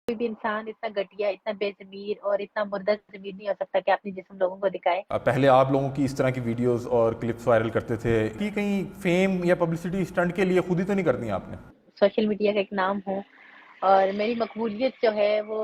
کوئی بھی انسان اتنا گھٹیا، اتنا بے ضمیر اور اتنا مردہ ضمیر نہیں ہو سکتا کہ اپنے جسم لوگوں کو دکھائے۔ پہلے آپ لوگوں کی اس طرح کی ویڈیوز اور کلپس وائرل کرتے تھے کہ کہیں فیم یا پبلسٹی اسٹنٹ کے لیے خود ہی تو نہیں کرنی آپ نے؟ سوشل میڈیا کا ایک نام ہوں اور میری مقبولیت جو ہے وہ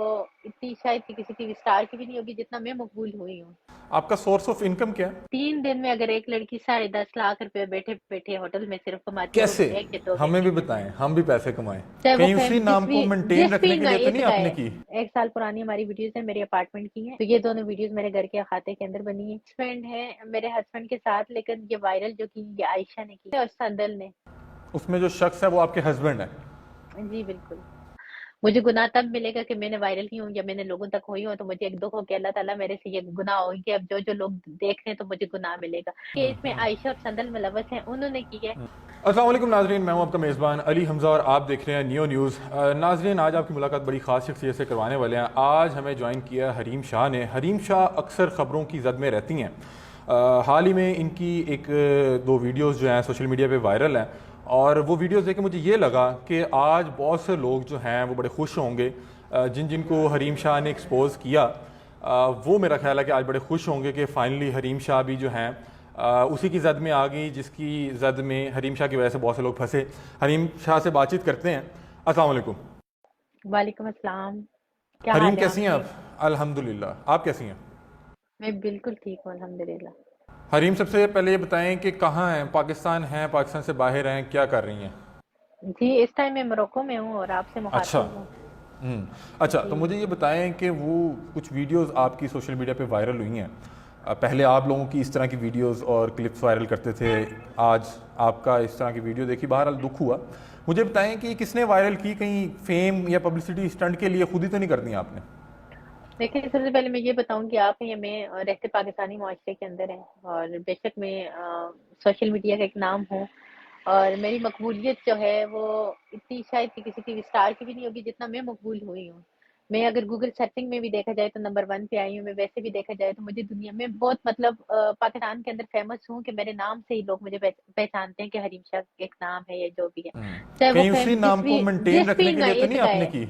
اتنی شاید کسی ٹی وی اسٹار کی بھی نہیں ہوگی جتنا میں مقبول ہوئی ہوں۔ آپ کا سورس آف انکم کیا ہے؟ 3 دن میں اگر ایک لڑکی 10.5 لاکھ روپے بیٹھے بیٹھے ہوٹل میں صرف کماتی ہے تو کیسے؟ ایک یا 2 ہمیں گھنٹے بھی کے اندر، بتائیں، ہم بھی پیسے کمائیں۔ چاہے وہ کہیں اسی نام کو مینٹین جس رکھنے بھی کے لیے تو نہیں آپ نے کی؟ 1 سال پرانی ہماری ویڈیوز ہیں، میرے اپارٹمنٹ کی ہیں، تو یہ دونوں ویڈیوز میرے گھر کے احاطے کے اندر بنی ہیں۔ ہسبینڈ ہے میرے ہسبینڈ کے ساتھ، لیکن یہ وائرل جو کی یہ عائشہ نے کی اور سندل نے۔ اس میں جو شخص ہے وہ آپ کے ہسبینڈ ہے؟ جی بالکل۔ مجھے گناہ تب ملے گا کہ میں نے وائرل کی ہوں یا میں نے لوگوں تک ہوئی ہوں، تو مجھے ایک دکھ ہو کہ اللہ تعالیٰ میرے سے یہ گناہ ہوئی کہ اب جو جو لوگ دیکھ رہے ہیں تو مجھے گناہ ملے گا کہ اس میں عائشہ اور سندل ملوث ہیں، انہوں نے کی ہے۔ السلام علیکم ناظرین، میں ہوں آپ کا میزبان علی حمزہ اور آپ دیکھ رہے ہیں نیو نیوز۔ ناظرین، آج آپ کی ملاقات بڑی خاص شخصیت سے کروانے والے ہیں۔ آج ہمیں جوائن کیا حریم شاہ نے۔ حریم شاہ اکثر خبروں کی زد میں رہتی ہیں۔ حال ہی میں ان کی ایک دو ویڈیوز جو ہیں سوشل میڈیا پہ وائرل ہیں، اور وہ ویڈیوز دیکھ کے مجھے یہ لگا کہ آج بہت سے لوگ جو ہیں وہ بڑے خوش ہوں گے جن جن کو حریم شاہ نے ایکسپوز کیا۔ وہ میرا خیال ہے کہ آج بڑے خوش ہوں گے کہ فائنلی حریم شاہ بھی جو ہیں اسی کی زد میں آ گئی جس کی زد میں حریم شاہ کی وجہ سے بہت سے لوگ پھنسے۔ حریم شاہ سے بات چیت کرتے ہیں۔ السلام علیکم۔ وعلیکم السلام، کیا حریم حال ہے کیسی ہیں آپ آپ؟ کی؟ الحمدللہ، آپ کیسی ہیں؟ میں بالکل ٹھیک ہوں الحمدللہ۔ حریم سب سے پہلے یہ بتائیں کہ کہاں ہیں؟ پاکستان ہیں، پاکستان سے باہر ہیں، کیا کر رہی ہیں؟ جی اس ٹائم میں موروکو میں ہوں اور آپ سے اچھا مخاطب ہوں۔ اچھا، تو جی مجھے یہ بتائیں کہ وہ کچھ ویڈیوز آپ کی سوشل میڈیا پہ وائرل ہوئی ہیں، پہلے آپ لوگوں کی اس طرح کی ویڈیوز اور کلپس وائرل کرتے تھے، آج آپ کا اس طرح کی ویڈیو دیکھی، بہرحال دکھ ہوا۔ مجھے بتائیں کہ یہ کس نے وائرل کی؟ کہیں فیم یا پبلسٹی اسٹنٹ کے لیے خود ہی تو نہیں کرنی آپ نے؟ دیکھیں، سب سے پہلے میں یہ بتاؤں کہ آپ یا میں رہتے پاکستانی معاشرے کے اندر ہیں، اور بے شک میں سوشل میڈیا کا ایک نام ہوں اور میری مقبولیت جو ہے وہ اتنی شاید کسی ٹی وی اسٹار کی بھی نہیں ہوگی جتنا میں مقبول ہوئی ہوں۔ میں اگر گوگل سرچنگ میں بھی دیکھا جائے تو نمبر 1 پہ آئی ہوں، میں ویسے بھی دیکھا جائے تو مجھے دنیا میں بہت پاکستان کے اندر فیمس ہوں کہ میرے نام سے ہی لوگ مجھے پہچانتے ہیں کہ حریم شاہ ایک نام ہے یا جو بھی ہے، چاہے وہ کہیں اسی نام کو مینٹین جس بھی رکھنے کے لیے تو نہیں نوعیت کا آپ نے ہے۔ کی؟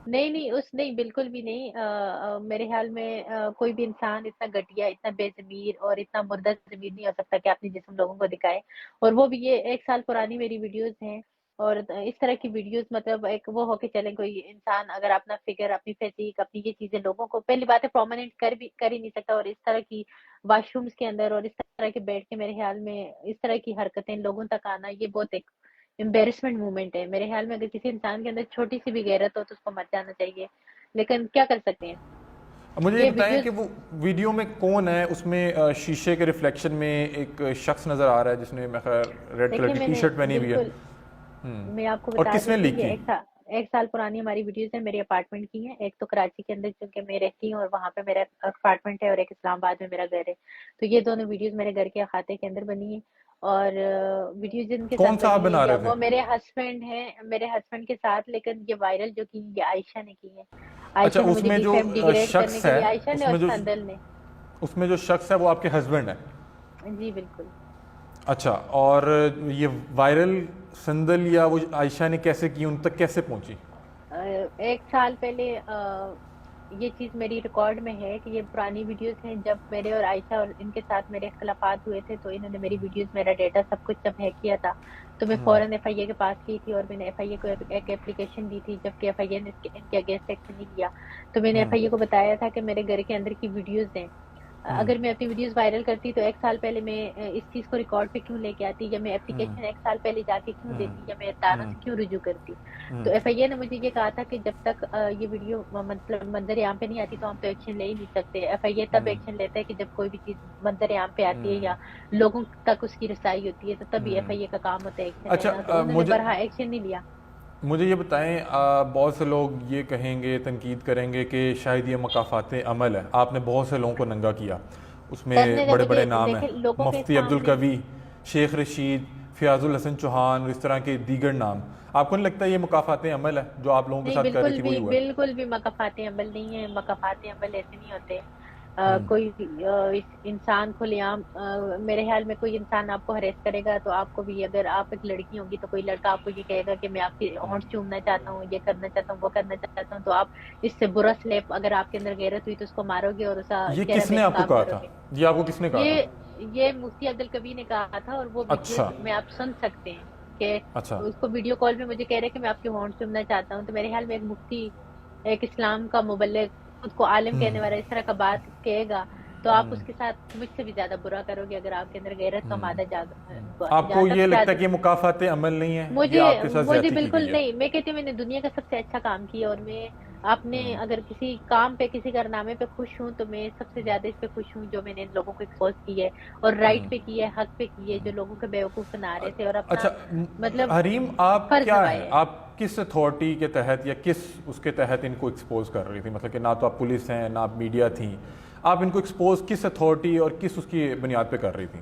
نہیں بالکل بھی نہیں۔ میرے خیال میں کوئی بھی انسان اتنا گھٹیا، اتنا بے ضمیر اور اتنا مردہ ضمیر نہیں ہو سکتا کہ اپنے جسم لوگوں کو دکھائے، اور وہ بھی یہ 1 سال پرانی میری ویڈیوز ہیں۔ اور اس طرح کی ویڈیوز مطلب ایک وہ ہو کے چلیں، کوئی انسان اگر اپنا فگر، اپنی فزیک، اپنی یہ چیزیں لوگوں کو پہلی بات ہے پرومیننٹ کر ہی نہیں سکتا، اور اس طرح کی واش رومز کے اندر اور اس طرح کے بیٹھ کے میرے خیال میں اس طرح کی حرکتیں لوگوں تک آنا، یہ بہت ایک امبیرسمنٹ مومنٹ ہے میرے خیال میں۔ اگر کسی انسان کے اندر چھوٹی سی بھی غیرت ہو تو اس کو مر جانا چاہیے، لیکن کیا کر سکتے ہیں۔ مجھے یہ یہ بتائیں ویڈیوز کہ وہ ویڈیو میں کون ہے؟ اس میں شیشے کے ریفلیکشن میں ایک شخص نظر آ رہا ہے جس نے میں خیر ریڈ کلر دیکھیں، کی میں ٹی نے شرٹ پہنی ہوئی ہے۔ بالکل، میں آپ کو اور بتا کس نے دیتی لیک ہوں، یہ کی؟ 1 سال پرانی ہماری ویڈیوز ہیں، میرے اپارٹمنٹ کی ہیں، ایک تو کراچی کے اندر چونکہ میں رہتی ہوں اور وہاں پہ میرا اپارٹمنٹ ہے، اور ایک اسلام آباد میں میرا گھر ہے، تو یہ دونوں ویڈیوز میرے گھر کے احاطے کے اندر بنی ہیں۔ اور ویڈیوز جن کے کون ساتھ سا آپ بنی بنا ہے رہے تھے؟ وہ میرے ہسبینڈ ہیں، میرے ہسبینڈ کے ساتھ، لیکن یہ وائرل جو کی یہ عائشہ نے کی ہے۔ اچھا، عائشہ نے اس مجھے میں ڈی جو فیم ڈیگریڈ کرنے شخص کے ہے لیے، عائشہ نے اس اور میں جو سندل نے۔ اس میں جو شخص ہے وہ آپ کے ہسبینڈ ہے؟ جی بالکل۔ اچھا، اور یہ وائرل سندل یا وہ عائشہ نے کیسے کی؟ ان تک کیسے پہنچی؟ 1 سال پہلے یہ چیز میری ریکارڈ میں ہے کہ یہ پرانی ویڈیوز ہیں، جب میرے اور عائشہ اور ان کے ساتھ میرے اختلافات ہوئے تھے تو انہوں نے میری ویڈیوز، میرا ڈیٹا سب کچھ جب ہیک کیا تھا تو میں فوراً ایف آئی اے کے پاس کی تھی، اور میں نے ایف آئی اے کو ایک اپلیکیشن دی تھی، جبکہ ایف آئی اے نے ان کے اگینسٹ ایکشن نہیں لیا، تو میں نے ایف آئی اے کو بتایا تھا کہ میرے گھر کے اندر کی ویڈیوز ہیں، اگر میں اپنی ویڈیوز وائرل کرتی تو 1 سال پہلے میں اس چیز کو ریکارڈ پہ کیوں لے کے آتی، یا میں اپلیکیشن 1 سال پہلے جا کے کیوں دیتی، یا میں تاروں سے کیوں رجوع کرتی۔ تو ایف آئی اے نے مجھے یہ کہا تھا کہ جب تک یہ ویڈیو مطلب منظر عام پہ نہیں آتی تو ہم تو ایکشن لے ہی نہیں سکتے۔ ایف آئی اے تب ایکشن لیتا ہے کہ جب کوئی بھی چیز منظر عام پہ آتی ہے یا لوگوں تک اس کی رسائی ہوتی ہے، تو تبھی ایف آئی اے کا کام ہوتا ہے ایکشن لینا، تو اچھا، انہوں نے برہا ایکشن نہیں لیا۔ مجھے یہ بتائیں، بہت سے لوگ یہ کہیں گے، تنقید کریں گے کہ شاید یہ مقافات عمل ہے، آپ نے بہت سے لوگوں کو ننگا کیا، اس میں کرنے جب بڑے بڑے مجھے نام ہیں، دیکھیں لوگوں کے مفتی سامنے، عبدالقوی، شیخ رشید، فیاض الحسن چوہان اور اس طرح کے دیگر نام، آپ کو نہیں لگتا یہ مقافات عمل ہے جو آپ لوگوں کے نہیں ساتھ کر رہی تھی وہی ہوا ہے؟ بالکل بھی مقافات عمل نہیں ہے، مقافات عمل ایسے نہیں ہوتے۔ کوئی انسان کھلے عام میرے خیال میں کوئی انسان آپ کو ہریس کرے گا تو آپ کو بھی، اگر آپ ایک لڑکی ہوگی تو کوئی لڑکا آپ کو یہ کہے گا کہ میں آپ کی ہونٹ چومنا چاہتا ہوں، یہ کرنا چاہتا ہوں، وہ کرنا چاہتا ہوں، تو آپ اس سے برا سلیپ، اگر آپ کے اندر غیرت ہوئی تو اس کو مارو گے اور اس کا یہ چہرہ کس بے نے آپ کو نقاب کہا کرو تھا؟ گے۔ یہ آپ کو کس نے کہا تھا؟ یہ مفتی عبدالکبیر نے کہا تھا، اور وہ اچھا ویڈیوز میں آپ سن سکتے ہیں کہ اچھا اس کو ویڈیو کال میں مجھے کہہ رہے کہ میں آپ کی ہونٹ چومنا چاہتا ہوں۔ تو میرے خیال میں ایک مفتی، ایک اسلام کا مبلغ، خود کو عالم کہنے والا اس طرح کا بات کہے گا تو آپ اس کے ساتھ مجھ سے بھی زیادہ برا کرو گے، اگر آپ کے اندر غیرت کا مادہ آپ کو یہ لگتا ہے کہ یہ مکافات عمل نہیں ہے، یہ آپ کے ساتھ مجھے زیادتی کی بالکل گئی ہے؟ نہیں، میں کہتی ہوں میں نے دنیا کا سب سے اچھا کام کیا، اور میں اپنے اگر کسی کام پہ، کسی کارنامے پہ خوش ہوں تو میں سب سے زیادہ اس پہ خوش ہوں جو میں نے لوگوں کو ایکسپوز کی ہے اور رائٹ پہ کی ہے، حق پہ کی ہے، جو لوگوں کے بیوقوف بنا رہے تھے اور اپنا اچھا مطلب حریم، آپ فرض کیا ہیں، نبھائے ہے۔ آپ کس اتھارٹی کے تحت یا کس اس کے تحت ان کو ایکسپوز کر رہی تھی؟ مطلب کہ نہ تو آپ پولیس ہیں نہ آپ میڈیا تھیں، آپ ان کو ایکسپوز کس اتھارٹی اور کس اس کی بنیاد پہ کر رہی تھیں؟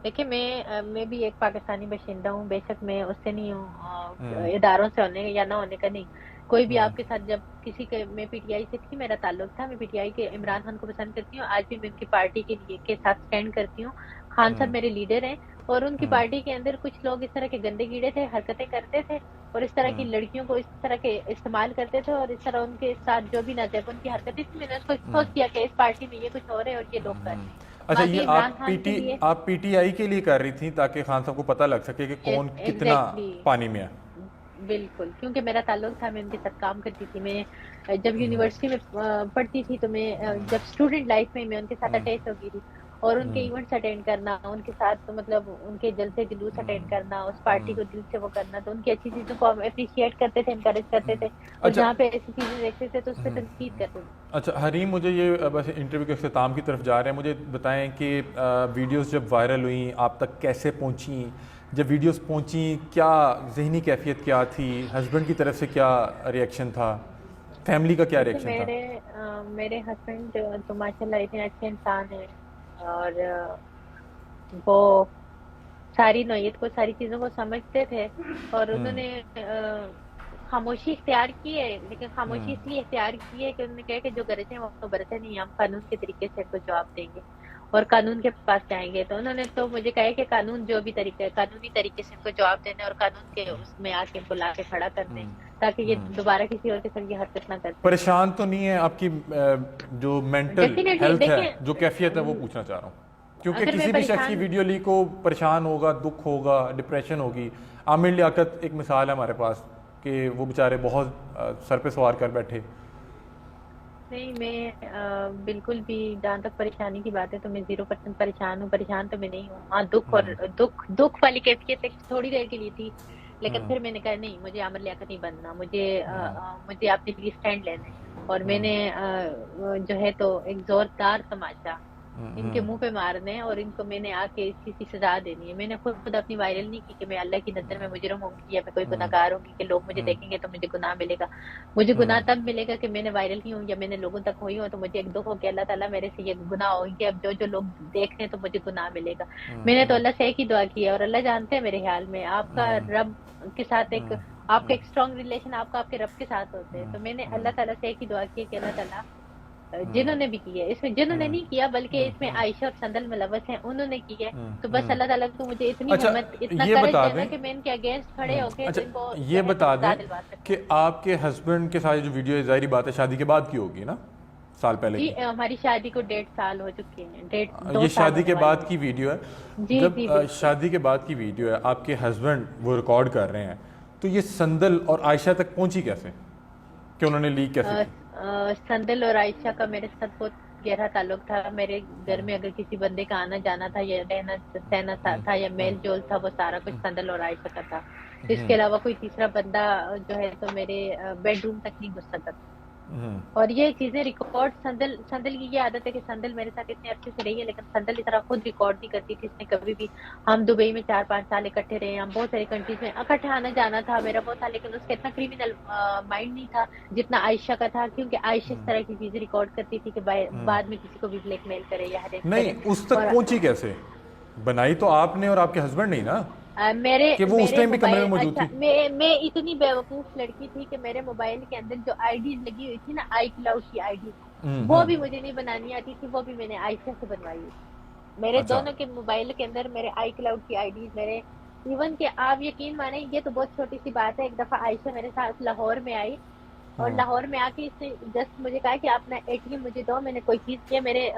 دیکھیں میں بھی ایک پاکستانی باشندہ ہوں، بے شک میں اس سے نہیں ہوں، اداروں سے ہونے یا نہ ہونے کا نہیں، کوئی بھی آپ کے ساتھ جب کسی کے، میں پی ٹی آئی سے تھی، میرا تعلق تھا، میں پی ٹی آئی کے عمران خان کو پسند کرتی ہوں، آج بھی میں ان کی پارٹی کے ساتھ سٹینڈ کرتی ہوں، خان صاحب میرے لیڈر ہیں، اور ان کی پارٹی کے اندر کچھ لوگ اس طرح کے گندے کیڑے تھے، حرکتیں کرتے تھے اور اس طرح کی لڑکیوں کو اس طرح کے استعمال کرتے تھے، اور اس طرح ان کے ساتھ جو بھی ناجائز ان کی حرکتیں تھی، میں نے اس کو ایکسپوز کیا کہ اس پارٹی میں یہ کچھ ہو رہا ہے اور یہ لوگ کر رہے ہیں۔ اچھا، باقی یہ عمران خان کے لیے آپ پی ٹی آئی کے لیے کر رہی تھیں تاکہ خان صاحب کو پتہ لگ سکے کہ کون کتنا ایگزیکٹلی، پانی میں ہے؟ بالکل، کیونکہ میرا تعلق تھا، میں ان کے ساتھ کام کرتی تھی، میں جب یونیورسٹی میں پڑھتی تھی تو میں جب اسٹوڈنٹ لائف میں ان کے ساتھ اٹیچ ہو گئی تھی، اور ان کے ایونٹس اٹینڈ کرنا، ان کے ساتھ مطلب ان کے جلسے جلوس اٹینڈ کرنا، اس پارٹی کو دل سے وہ کرنا، تو ان کی اچھی چیزوں کو ہم اپریشیٹ کرتے تھے، انکریج کرتے تھے، اور اچھا جہاں پہ ایسی چیزیں دیکھتے تھے تو اس پہ تنقید کرتے تھے۔ اچھا حریم، مجھے یہ بس انٹرویو کے اختتام کی طرف جا رہے ہیں، مجھے بتائیں کہ ویڈیوز جب وائرل ہوئیں آپ تک کیسے پہنچیں؟ جب ویڈیوز پہنچیں کیا ذہنی کیفیت کیا تھی؟ ہسبینڈ کی طرف سے کیا ریئیکشن تھا؟ فیملی کا کیا دیکھیں ریئیکشن تھا؟ میرے ہسبینڈ تو ماشاء اللہ اتنے اچھے انسان ہیں، اور وہ ساری نوعیت کو، ساری چیزوں کو سمجھتے تھے، اور انہوں نے خاموشی اختیار کی ہے، لیکن خاموشی اس لیے اختیار کی ہے کہ انہوں نے کہا کہ جو غلط ہیں وہ تو برتے نہیں، ہم قانون کے طریقے سے ان کو جواب دیں گے اور قانون کے پاس جائیں گے۔ تو انہوں نے تو مجھے کہا کہ قانون جو بھی طریقہ ہے، قانونی طریقے سے ان کو جواب دینا اور قانون کے اس میں آ کے ان کو لا کے کھڑا کر دیں تاکہ یہ دوبارہ کسی اور کے ساتھ یہ حرکت نہ کر سکے۔ پریشان تو نہیں ہے آپ کی جو مینٹل ڈیفینیٹلی ہیلتھ ہے، دیکھیں، جو کیفیت ہے، وہ پوچھنا چاہ رہا ہوں، کیونکہ اگر میں کسی بھی شخص کی پریشان، ویڈیو لیک ہو پریشان ہوگا، دکھ ہوگا، ڈپریشن ہوگی۔ عامر لیاقت ایک مثال ہے ہمارے پاس کہ وہ بیچارے بہت سر پہ سوار کر بیٹھے۔ نہیں میں بالکل بھی، جہاں تک پریشانی کی بات ہے تو میں 0% پریشان ہوں، پریشان تو میں نہیں ہوں، ہاں دکھ، اور دکھ والی کیفیت ایک تھوڑی دیر کے لیے تھی، لیکن پھر میں نے کہا نہیں، مجھے عامر لیاقت نہیں بننا، مجھے اپنے لیے اسٹینڈ لینا ہے، اور میں نے جو ہے تو ایک زوردار تماشا ان کے منہ پہ مارنے ہیں، اور ان کو میں نے آ کے اس چیز کی سزا دینی ہے۔ میں نے خود اپنی وائرل نہیں کی کہ میں اللہ کی نظر میں مجرم ہوں گی یا میں کوئی گناہ گار ہوں گی کہ لوگ مجھے دیکھیں گے تو مجھے گناہ ملے گا۔ مجھے گناہ تب ملے گا کہ میں نے وائرل کی ہوں یا میں نے لوگوں تک ہوئی ہوں، تو مجھے ایک دکھ ہو کہ اللہ تعالیٰ میرے سے یہ گناہ ہوگی کہ اب جو لوگ دیکھ رہے ہیں تو مجھے گناہ ملے گا۔ میں نے تو اللہ سے ایک ہی دعا کی ہے، اور اللہ جانتے ہیں میرے خیال میں آپ کا رب کے ساتھ ایک، آپ کا ایک اسٹرانگ ریلیشن آپ کا آپ کے رب کے ساتھ ہوتے ہیں، تو میں نے اللہ تعالیٰ سے ایک ہی دعا کی ہے کہ اللہ تعالیٰ جنہوں نے بھی کی ہے، اس میں جنہوں نے نہیں کیا بلکہ اس میں عائشہ اور سندل ملوث ہیں، انہوں نے کی ہے، تو بس اللہ تعالیٰ کو مجھے اتنی اچھا ہمت، اتنا یہ کرج بتا دینا دیں، کہ میں ان کے اگینسٹ کھڑے ہو کے اچھا ان کو یہ بتا دیں سزا دلوا سکوں۔ کہ آپ کے ہسبینڈ کے ساتھ جو ویڈیو ہے، ظاہری بات ہے شادی کے بعد کی ہوگی نا، سال پہلے جی کی؟ ہماری شادی کو 1.5 سال ہو چکے ہیں، 2 یہ سال شادی ہونے کے والے بعد ہیں۔ کی ویڈیو ہے؟ جی جب جی بالکل۔ شادی کے بعد کی ویڈیو ہے، آپ کے ہسبینڈ وہ ریکارڈ کر رہے ہیں، تو یہ سندل اور عائشہ تک پہنچی کیسے کہ انہوں نے لیک کیسے کی؟ سندل اور عائشہ کا میرے ساتھ بہت گہرا تعلق تھا، میرے گھر میں اگر کسی بندے کا آنا جانا تھا یا رہنا سہنا تھا یا میل جول تھا، وہ سارا کچھ سندل اور عائشہ کا تھا، اس کے علاوہ کوئی تیسرا بندہ جو ہے تو میرے بیڈ روم تک نہیں گھس سکتا تھا۔ اور یہ چیزیں ریکارڈ، سندل کی یہ عادت ہے کہ سندل میرے ساتھ اتنے عرصے سے رہی ہے، لیکن سندل اس طرح خود ریکارڈ نہیں کرتی تھی، اس نے کبھی بھی، ہم دبئی میں 4-5 سال اکٹھے رہے ہیں، ہم بہت ساری کنٹریز میں اکٹھے آنا جانا تھا میرا بہت تھا، لیکن اس کا اتنا کریمنل مائنڈ نہیں تھا جتنا عائشہ کا تھا، کیونکہ عائشہ اس طرح کی چیزیں ریکارڈ کرتی تھی کہ بعد میں کسی کو بھی بلیک میل کرے یا ہریس کرے۔ نہیں، اس تک اور پہنچی کیسے؟ بنائی تو آپ نے اور آپ کے ہسبینڈ نہیں نا، کہ وہ اس میرے ٹائم بھی کمرے موبائل، میں موجود اچھا تھی؟ میں اتنی بیوقوف لڑکی تھی کہ میرے موبائل کے اندر جو آئی ڈیز لگی ہوئی تھی نا، آئی کلاؤڈ کی آئی ڈیز، وہ بھی مجھے نہیں بنانی آتی تھی، وہ بھی میں نے عائشہ سے بنوائی. میرے اچھا. دونوں کے موبائل کے اندر میرے آئی کلاؤڈ کی آئی ڈیز میرے، ایون کہ آپ یقین مانیں یہ تو بہت چھوٹی سی بات ہے، ایک دفعہ عائشہ میرے ساتھ لاہور میں آئی اور لاہور میں آ کے اس نے جسٹ مجھے کہا کہ اپنا اے ٹی ایم مجھے دو، میں نے کوئی چیز کیا. میرے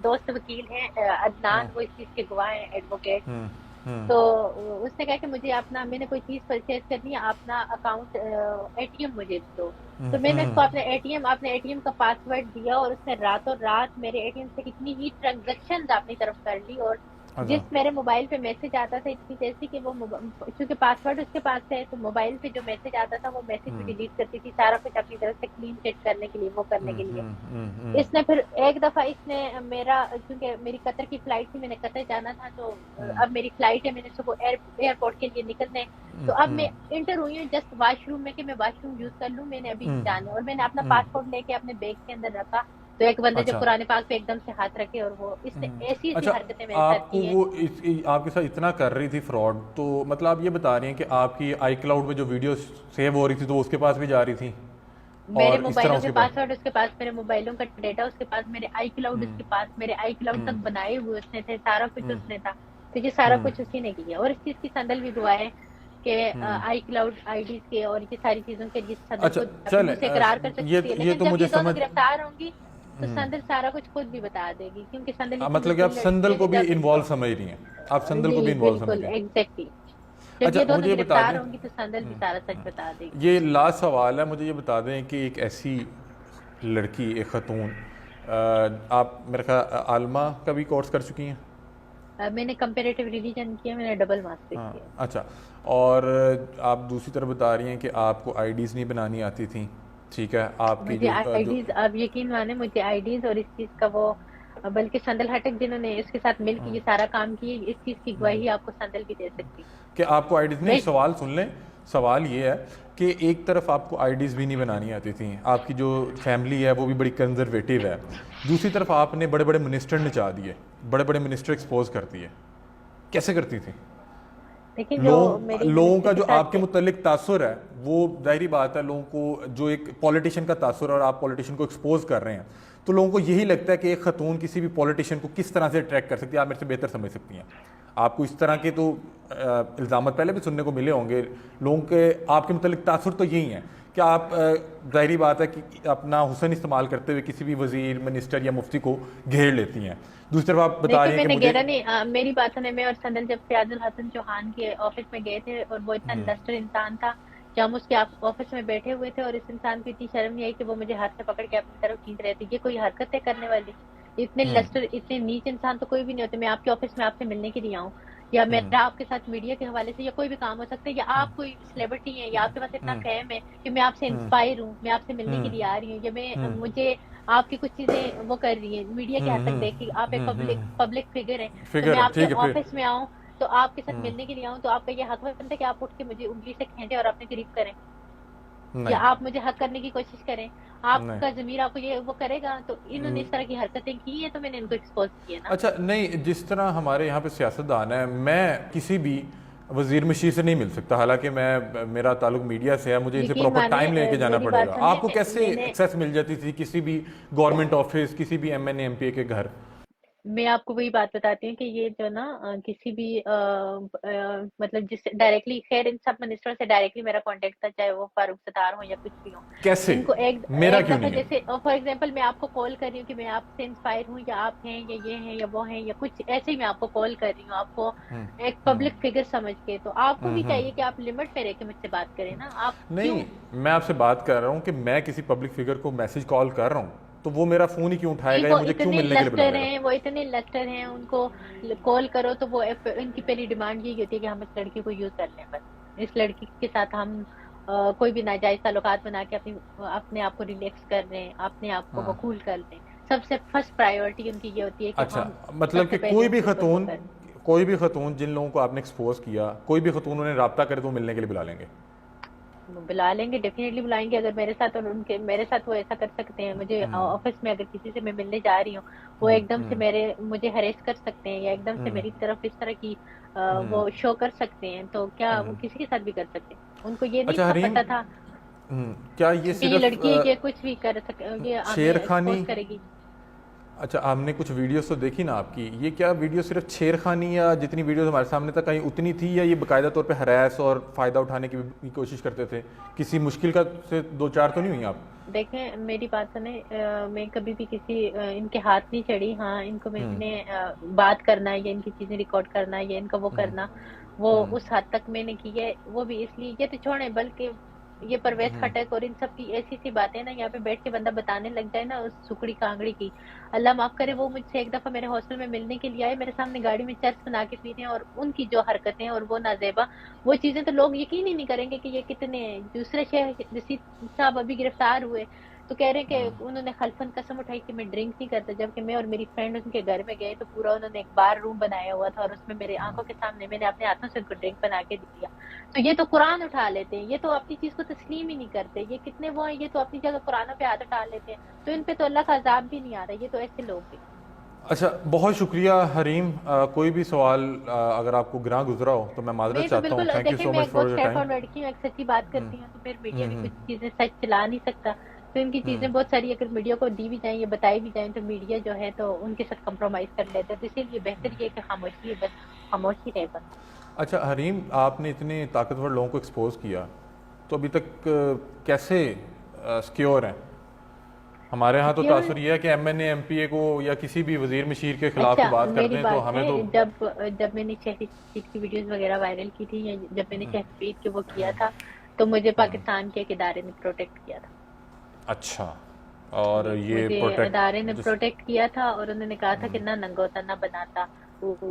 دوست وکیل ہیں عدنان، وہ اس چیز کے گواہ ہیں، ایڈوکیٹ. تو اس نے کہا کہ مجھے اپنا، میں نے کوئی چیز پرچیز کرنی ہے، اپنا اکاؤنٹ اے ٹی ایم مجھے دو. تو میں نے اس کو اپنے اے ٹی ایم کا پاس ورڈ دیا اور اس نے راتوں رات میرے اے ٹی ایم سے اتنی ہی ٹرانزیکشن اپنی طرف کر لی، اور جس میرے موبائل پہ میسج آتا تھا اتنی تیزی کہ وہ چونکہ پاس ورڈ اس کے پاس ہے تو موبائل پہ جو میسج آتا تھا وہ میسج بھی ڈیلیٹ کرتی تھی، سارا کچھ اپنی طرف سے کلین چٹ کرنے کے لیے، وہ کرنے کے لیے. اس نے پھر ایک دفعہ اس نے میرا، کیونکہ میری قطر کی فلائٹ تھی، میں نے قطر جانا تھا، تو اب میری فلائٹ ہے، میں نے صبح ایئرپورٹ کے لیے نکلنا ہے. تو اب میں انٹر ہوئی ہوں جسٹ واش روم میں کہ میں واش روم یوز کر لوں، میں نے ابھی جانا ہے، اور میں نے اپنا پاسپورٹ لے کے اپنے بیگ کے اندر رکھا. تو ایک بندے جو قرآن پاک پہ ایک دم سے ہاتھ رکھے، اور وہ اس نے ایسی ایسی حرکتیں میرے ساتھ کی ہیں. وہ آپ کے ساتھ اتنا کر رہی تھی فراڈ، تو مطلب آپ یہ بتا رہی ہیں کہ آپ کی آئی کلاؤڈ میں جو ویڈیو سیو ہو رہی تھی تو اس کے پاس بھی جا رہی تھی، میرے موبائلوں کے پاسورڈ اس کے پاس، میرے موبائلوں کا ڈیٹا اس کے پاس، میرے آئی کلاؤڈ اس کے پاس، میرے آئی کلاؤڈ تک بنائے ہوئے اس نے تھے، سارا کچھ اس نے تھا. تو یہ سارا کچھ اسی نے کیا. اور اس چیز کی سندل بھی دعا ہے کہ آئی کلاؤڈ آئی ڈیز کے اور یہ ساری چیزوں کے لیے سندل خود سے اقرار کر سکتی ہے، لیکن جب یہ دونوں گرفتار ہوں گی تو سندل سارا کچھ خود بھی بتا دے گی، کیونکہ سندل مطلب کہ آپ سندل کو بھی انوالو سمجھ رہی ہیں، آپ سندل کو بھی انوالو سمجھ رہی ہیں. ایگزیکٹلی. جب یہ دونوں گرفتار ہوں گی تو سندل بھی سارا سچ بتا دے گی. یہ لاسٹ سوال ہے، مجھے یہ بتا دیں کہ ایک ایسی لڑکی، ایک خاتون، آپ میرے خیال عالمہ کا بھی کورس کر چکی ہیں؟ میں نے کمپیریٹیو ریلیجن کیا، میں نے ڈبل ماسٹر کیا. اچھا. اور آپ دوسری طرف بتا رہی ہیں کہ آپ کو آئی ڈیز نہیں بنانی آتی تھیں، ٹھیک ہے؟ آپ کی مجھے آئی ڈیز، آپ یقین مانیں مجھے آئی ڈیز اور اس چیز کا وہ، بلکہ سندل ہٹک جنہوں نے اس کے ساتھ مل کے یہ سارا کام کیے، اس چیز کی گواہی آپ کو سندل بھی دے سکتی کہ آپ کو آئی ڈیز نہیں. سوال سن لیں، سوال یہ ہے کہ ایک طرف آپ کو آئی ڈیز بھی نہیں بنانی آتی تھیں، آپ کی جو فیملی ہے وہ بھی بڑی کنزرویٹو ہے، دوسری طرف آپ نے بڑے بڑے منسٹر نچا دیے، بڑے بڑے منسٹر ایکسپوز کر دیے، کیسے کرتی تھیں؟ لوگوں کا جو آپ کے متعلق تاثر ہے وہ ظاہری بات ہے، لوگوں کو جو ایک پولیٹیشین کا تاثر ہے اور آپ پولیٹیشین کو ایکسپوز کر رہے ہیں، تو لوگوں کو یہی لگتا ہے کہ ایک خاتون کسی بھی پولیٹیشین کو کس طرح سے ٹریک کر سکتی ہے. آپ میرے سے بہتر سمجھ سکتی ہیں. آپ کو اس طرح کے تو الزامات پہلے بھی سننے کو ملے ہوں گے، لوگوں کے آپ کے متعلق تاثر تو یہی ہیں کہ آپ ظاہری بات ہے کہ اپنا حسن استعمال کرتے ہوئے کسی بھی وزیر، منسٹر یا مفتی کو گھیر لیتی ہیں. دوسری طرف آپ بتا رہے ہیں کہ گھیرا نہیں. میری بات سنیں، میں اور سندل جب سیاد الحسن چوہان کے آفس میں گئے تھے، اور وہ اتنا لسٹر انسان تھا، جب ہم اس کے آفس میں بیٹھے ہوئے تھے اور اس انسان کو اتنی شرم نہیں آئی کہ وہ مجھے ہاتھ سے پکڑ کے اپنی طرف کھینچ رہے تھے. یہ کوئی حرکت ہے کرنے والی؟ اتنے لسٹر، اتنے نیچ انسان تو کوئی بھی نہیں ہوتے. میں آپ کے آفس میں آپ سے ملنے کے لیے آؤں، یا میرا آپ کے ساتھ میڈیا کے حوالے سے یا کوئی بھی کام ہو سکتا ہے، یا آپ کوئی سیلیبریٹی ہیں یا آپ کے پاس اتنا فیم ہے کہ میں آپ سے انسپائر ہوں، میں آپ سے ملنے کے لیے آ رہی ہوں، یا میں مجھے آپ کی کچھ چیزیں وہ کر رہی ہیں میڈیا کے حد تک دیکھی، آپ ایک پبلک فگر ہیں، تو میں آپ کے آفس میں آؤں تو آپ کے ساتھ ملنے کے لیے آؤں، تو آپ کا یہ حق بنتا ہے کہ آپ اٹھ کے مجھے انگلی سے کھینچیں اور اپنے قریب کریں، یا آپ مجھے حق کرنے کی کوشش کریں. آپ کا ضمیر آپ کو یہ وہ کرے گا. تو انہوں نے اس طرح کی حرکتیں کی ہیں تو میں نے ان کو ایکسپوز کیا نا. اچھا نہیں، جس طرح ہمارے یہاں پہ سیاستدان ہے، میں کسی بھی وزیر مشیر سے نہیں مل سکتا، حالانکہ میرا تعلق میڈیا سے ہے، مجھے اسے پراپر ٹائم لے کے جانا پڑے گا. آپ کو کیسے ایکسیس مل جاتی تھی کسی بھی گورنمنٹ آفس، کسی بھی M N A M P A کے گھر؟ میں آپ کو وہی بات بتاتی ہوں کہ یہ جو نا کسی بھی مطلب جس ڈائریکٹلی، خیر ان سب منسٹر سے ڈائریکٹلی میرا کانٹیکٹ تھا، چاہے وہ فاروق ستار ہوں یا کچھ بھی ہوں. کیسے؟ ان کو ایک میرا کیوں دفعہ نہیں ہے؟ جیسے فار ایگزامپل میں آپ کو کال کر رہی ہوں کہ میں آپ سے انسپائر ہوں، یا آپ ہیں یا یہ ہیں یا وہ ہیں یا کچھ ایسے ہی، میں آپ کو کال کر رہی ہوں آپ کو ایک پبلک فگر سمجھ کے، تو آپ کو بھی چاہیے کہ آپ لمٹ میں رہ کے مجھ سے بات کریں نا. آپ نہیں، میں آپ سے بات کر رہا ہوں کہ میں کسی پبلک فگر کو میسج کال کر رہا ہوں تو وہ میرا فون ہی کیوں اٹھائے گا یا مجھے کیوں ملنے کے لیے بلائے گا؟ وہ اتنے لسٹر ہیں، ان کو کال کرو تو وہ ان کی پہلی ڈیمانڈ یہی ہوتی ہے کہ ہم اس لڑکی کو یوز کر لیں، بس اس لڑکی کے ساتھ ہم کوئی بھی ناجائز تعلقات بنا کے اپنے آپ کو ریلیکس کر لیں، اپنے آپ کو وقول کر لیں. سب سے فرسٹ پرائیورٹی ان کی یہ ہوتی ہے کہ اچھا، مطلب کہ کوئی بھی خاتون جن لوگوں کو آپ نے ایکسپوز کیا، کوئی بھی خاتون انہیں رابطہ کرے تو ملنے کے لیے بلا لیں گے؟ بلا لیں گے، ڈیفینیٹلی بلائیں گے. اگر میرے ساتھ اور میرے ساتھ وہ ایسا کر سکتے ہیں، مجھے آفس میں اگر کسی سے میں ملنے جا رہی ہوں، وہ ایک دم سے مجھے ہریس کر سکتے ہیں، یا ایک دم سے میری طرف اس طرح کی وہ شو کر سکتے ہیں، تو کیا وہ کسی کے ساتھ بھی کر سکتے ہیں؟ ان کو یہ نہیں پتا تھا. کیا یہ یہ صرف لڑکی ہے کہ کچھ بھی کر سکے، یہ ہمیں چھیڑ خانی؟ ایکسپوز کرے گی. اچھا، ہم نے کچھ ویڈیوز تو دیکھی نا آپ کی، یہ کیا ویڈیو صرف چھیڑ خانی یا جتنی ویڈیوز ہمارے سامنے تک آئی اتنی تھی، یا یہ باقاعدہ طور پہ ہراس اور فائدہ اٹھانے کی بھی کوشش کرتے تھے؟ کسی مشکل کا سے دو چار تو نہیں ہوئی آپ؟ دیکھیں میری بات سنیں، میں کبھی بھی کسی ان کے ہاتھ نہیں چڑھی. ہاں ان کو میں نے بات کرنا یا ان کی چیزیں ریکارڈ کرنا یا ان کا وہ کرنا، وہ اس حد تک میں نے کی ہے. وہ بھی اس لیے یہ تو چھوڑیں، بلکہ یہ پرویز خٹک اور ان سب کی ایسی سی باتیں نا یہاں پہ بیٹھ کے بندہ بتانے لگ جائے نا، اس سکڑی کانگڑی کی. اللہ معاف کرے، وہ مجھ سے ایک دفعہ میرے ہاسٹل میں ملنے کے لیے آئے، میرے سامنے گاڑی میں چرس بنا کے پی رہے ہیں، اور ان کی جو حرکتیں اور وہ نازیبا وہ چیزیں تو لوگ یقین ہی نہیں کریں گے کہ یہ کتنے. دوسرے شہر رشید صاحب ابھی گرفتار ہوئے تو کہہ رہے ہیں کہ انہوں نے خلفاً قسم اٹھائی کہ میں ڈرنک نہیں کرتا، جبکہ میں اور میری فرینڈ ان کے گھر میں گئے تو پورا انہوں نے ایک بار روم بنایا ہوا تھا، اور اس میں میرے آنکھوں کے سامنے میں نے اپنے ہاتھوں سے ان کو ڈرنک بنا کے دیا. تو یہ تو قرآن اٹھا لیتے ہیں، یہ تو اپنی چیز کو تسلیم ہی نہیں کرتے. یہ کتنے وہ ہیں، یہ تو اپنی جگہ قرآن پہ ہاتھ اٹھا لیتے ہیں، تو ان پہ تو اللہ کا عذاب بھی نہیں آ رہا. یہ تو ایسے لوگ ہیں. اچھا، بہت شکریہ حریم. کوئی بھی سوال اگر آپ کو گراں گزرا ہو تو میں معذرت میں تو چاہتا ہوں. بالکل، تھینک یو دیکھیں سو میں مچ ایک فار بہت یور شیف ٹائم. اور لڑکی ہوں، ایک سچی بات کرتی ہوں، تو پھر میڈیا بھی کچھ چیزیں سچ چلا نہیں سکتا. تو ان کی چیزیں بہت ساری اگر میڈیا کو دی بھی جائیں یا بتائی بھی جائیں تو میڈیا جو ہے تو ان کے ساتھ کمپرومائز کر لیتے ہیں. تو اسی لیے بہتر یہ ہے کہ خاموشی ہے، بس خاموشی رہے بس. اچھا حریم، آپ نے اتنے طاقتور لوگوں کو ایکسپوز کیا، تو ابھی تک کیسے سیکیور ہیں؟ ہمارے ہاں تو کیوں؟ تاثر یہ ہے کہ M N A M P A کو یا کسی بھی وزیر مشیر کے خلاف اچھا کو بات میری کرتے ہیں تو بات ہمیں ہے، تو جب میں نے شہید کی ویڈیوز وغیرہ وائرل کی تھی، یا جب میں نے شہید کے وہ کیا تھا، تو مجھے پاکستان کے ایک ادارے نے پروٹیکٹ کیا تھا. اچھا. اور یہ مجھے ادارے نے پروٹیکٹ پروٹیکٹ کیا تھا، اور انہوں نے کہا تھا کہ نہ ننگوتا نہ بناتا.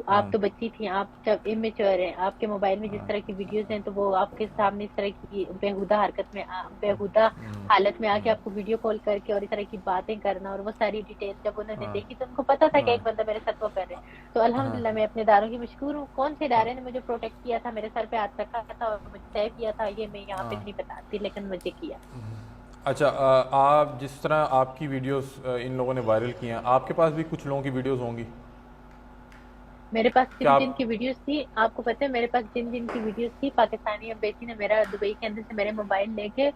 آپ تو بچی تھیں، آپ جب امیچور ہیں، آپ کے موبائل میں جس طرح کی ویڈیوز ہیں تو وہ آپ کے سامنے اس طرح کی بےہودہ حرکت میں بےہودہ حالت میں آ کے آپ کو ویڈیو کال کر کے اور اس طرح کی باتیں کرنا، اور وہ ساری ڈیٹیل جب انہوں نے دیکھی تو ان کو پتا تھا کہ ایک بندہ میرے ساتھ وہ کر رہے. تو الحمدللہ میں اپنے اداروں کی مشکور ہوں. کون سے ادارے نے مجھے پروٹیکٹ کیا تھا، میرے سر پہ ہاتھ رکھا تھا اور مجھے طے کیا تھا، یہ میں یہاں پہ نہیں بتاتی، لیکن مجھے کیا. اچھا، آپ جس طرح آپ کی ویڈیوز ان لوگوں نے وائرل کی ہیں، آپ کے پاس بھی کچھ لوگوں کی ویڈیوز ہوں گی؟ میرے پاس کیا جن آپ جن کی ویڈیوز تھی، آپ کو پتہ ہے میرے پاس جن جن کی ویڈیوز تھی، پاکستانی امبیسی نے میرا دبئی کے اندر سے میرے موبائل لے کے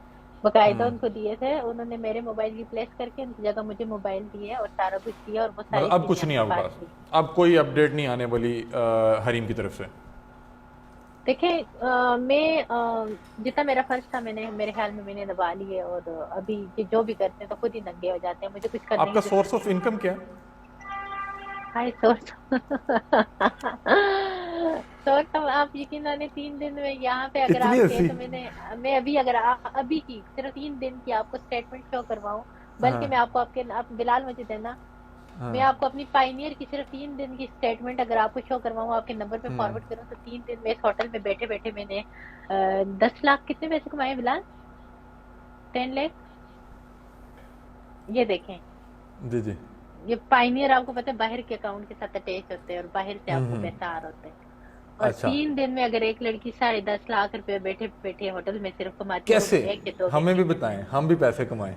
باقاعدہ ان کو دیے تھے. انہوں نے میرے موبائل ریپلیس کر کے ان کی جگہ مجھے موبائل دیے اور سارا کچھ دیا، اور وہ مطلب ساری اب چیزیں کچھ نہیں اپنے آپ کے پاس پاس؟ لی. اب کوئی اپڈیٹ نہیں آنے والی حریم کی طرف سے؟ دیکھیں میں جتنا میرا فرض تھا میں نے، میرے خیال میں نے دبا لی ہے، اور ابھی یہ جو بھی کرتے ہیں تو خود ہی ننگے ہو جاتے ہیں، مجھے کچھ کرنے آپ کی کا سورس ضرورت آف نہیں. انکم کیا ہے؟ ہائی سورس سورس آپ یقین مانیں 3 دن میں یہاں پہ اگر اتنی آپ کے ہنسی؟ تو میں ابھی اگر ابھی کی صرف 3 دن کی آپ کو اسٹیٹمنٹ شو کرواؤں، ہاں بلکہ میں آپ کو آپ بلال مجھے دینا، میں آپ کو اپنی پائنیئر کی صرف 3 دن کی اسٹیٹمنٹ اگر آپ کو شو کرواؤں، آپ کے نمبر پہ فارورڈ کروں، تو 3 دن میں اس ہوٹل میں بیٹھے بیٹھے میں نے 10 لاکھ کتنے پیسے کمائے بلال؟ 10 لاکھ. یہ دیکھیں، جی جی. یہ پائنیئر آپ کو پتہ ہے باہر کے اکاؤنٹ کے ساتھ اٹیچ ہوتے ہیں اور باہر سے آپ کو پیسہ آ رہا ہوتا ہے. اور اچھا، 3 دن میں اگر ایک لڑکی 10.5 لاکھ روپے بیٹھے بیٹھے ہوٹل میں صرف کماتی ہے، وہ کیسے؟ بھی 1 یا 2 ہمیں گھنٹے بھی کے اندر. بتائیں، ہم بھی پیسے کمائیں.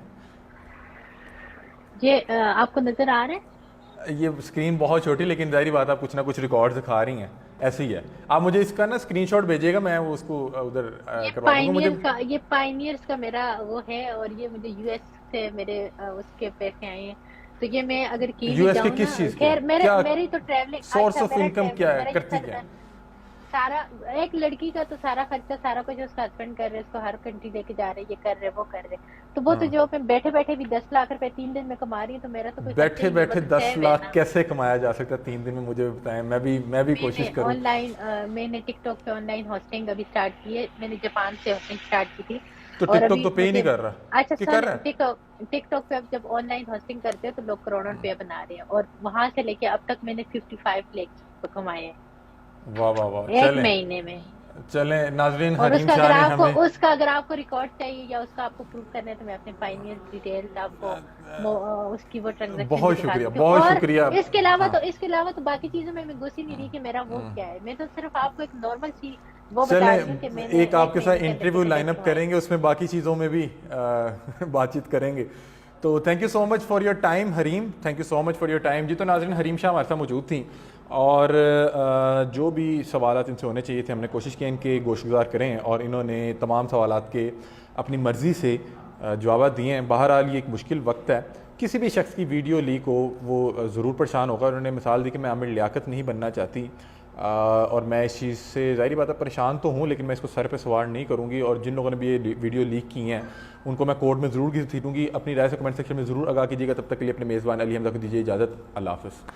یہ آپ کو نظر آ رہا ہے؟ یہ اسکرین بہت چھوٹی، لیکن ظاہری بات آپ کچھ نہ کچھ ریکارڈ دکھا رہی ہیں، ایسے ہی ہے. آپ مجھے اس کا نا اسکرین شاٹ بھیجیے گا، میں اس کو ادھر کروا دوں گا. مجھے یہ پائنیئرز کا میرا وہ ہے، اور یہ مجھے یو ایس سے میرے اس کے پیسے آئے ہیں. تو یہ میں اگر کی یو بھی ایس کے جاؤں نا، کس چیز کے خیر کیا میری تو ٹریولنگ، سورس اچھا آف انکم کیا ہے، میرا کرتی یہ کیا ہے؟ سارا ایک لڑکی کا تو سارا خرچہ سارا کچھ اس کا ہسبینڈ کر رہے، اس کو ہر کنٹری لے کے جا رہے، یہ کر رہے وہ کر رہے. تو وہ تو جو میں بیٹھے بیٹھے بھی 10 لاکھ روپے 3 دن میں کما رہی ہوں، تو میرا تو کوئی خرچہ بیٹھے ہی نہیں، وہ بیٹھے تو 10 سیو ہے لاکھ نا. کیسے کمایا جا سکتا ہے 3 دن میں؟ مجھے بتائیں، میں بھی میں نے کوشش کروں. آن لائن میں نے ٹک ٹاک پہ آن لائن ہوسٹنگ ابھی اسٹارٹ کی ہے. میں نے جاپان سے ہوسٹنگ اسٹارٹ کی تھی، تو اور ٹک ٹاک ابھی تو پے ہی نہیں مجھے کر رہا اچھا کہ کر سن رہا ہے؟ ٹک ٹاک پہ اب جب آن لائن ہوسٹنگ کرتے ہیں تو لوگ کروڑوں روپے بنا رہے ہیں، اور وہاں سے لے کے اب تک میں نے 55 لیکس کمائے ہیں واہ واہ واہ. ایک مہینے میں. چلیں ناظرین، اور حریم شاہ نے ہمیں اس کا اگر آپ کو ریکارڈ چاہیے یا اس کا آپ کو پروف کرنا ہے تو میں اپنے پائنیئر ڈیٹیلز آپ کو اس کی وہ ٹرانزیکشن بھی بہت دکھا شکریہ، سکتی ہوں. بہت اور شکریہ. ہاں اس کے علاوہ تو باقی چیزوں میں گھس ہی نہیں رہی کہ میرا وہ کیا ہے. میں تو صرف آپ کو ایک نارمل سی وہ بتا چلیں، رہی ہوں کہ میں نے ایک آپ ایک کے ساتھ مہینے کے اندر انٹرویو کتنے لائن پیسے اپ کمائے. کریں گے، اس میں باقی چیزوں میں بھی بات چیت کریں گے. تو thank you so much for your time Hareem, thank you so much for your time. جی تو ناظرین، حریم شاہ ہمارے ساتھ موجود تھیں، اور جو بھی سوالات ان سے ہونے چاہیے تھے ہم نے کوشش کی ان کے گوش گزار کریں، اور انہوں نے تمام سوالات کے اپنی مرضی سے جوابات دیے ہیں. بہرحال یہ ایک مشکل وقت ہے. کسی بھی شخص کی ویڈیو لیک ہو وہ ضرور پریشان ہوگا. انہوں نے مثال دی کہ میں عامر لیاقت نہیں بننا چاہتی, اور میں اس چیز سے ظاہری بات ہے پریشان تو ہوں, لیکن میں اس کو سر پہ سوار نہیں کروں گی. اور جن لوگوں نے بھی یہ ویڈیو لیک کی ہیں ان کو میں کورٹ میں ضرور گھسیٹوں گی. اپنی رائے سے کمنٹ سیکشن میں ضرور آگاہ کیجیے گا. تب تک کے لیے اپنے میزبان علی حمزہ کو دیجیے اجازت. اللہ حافظ.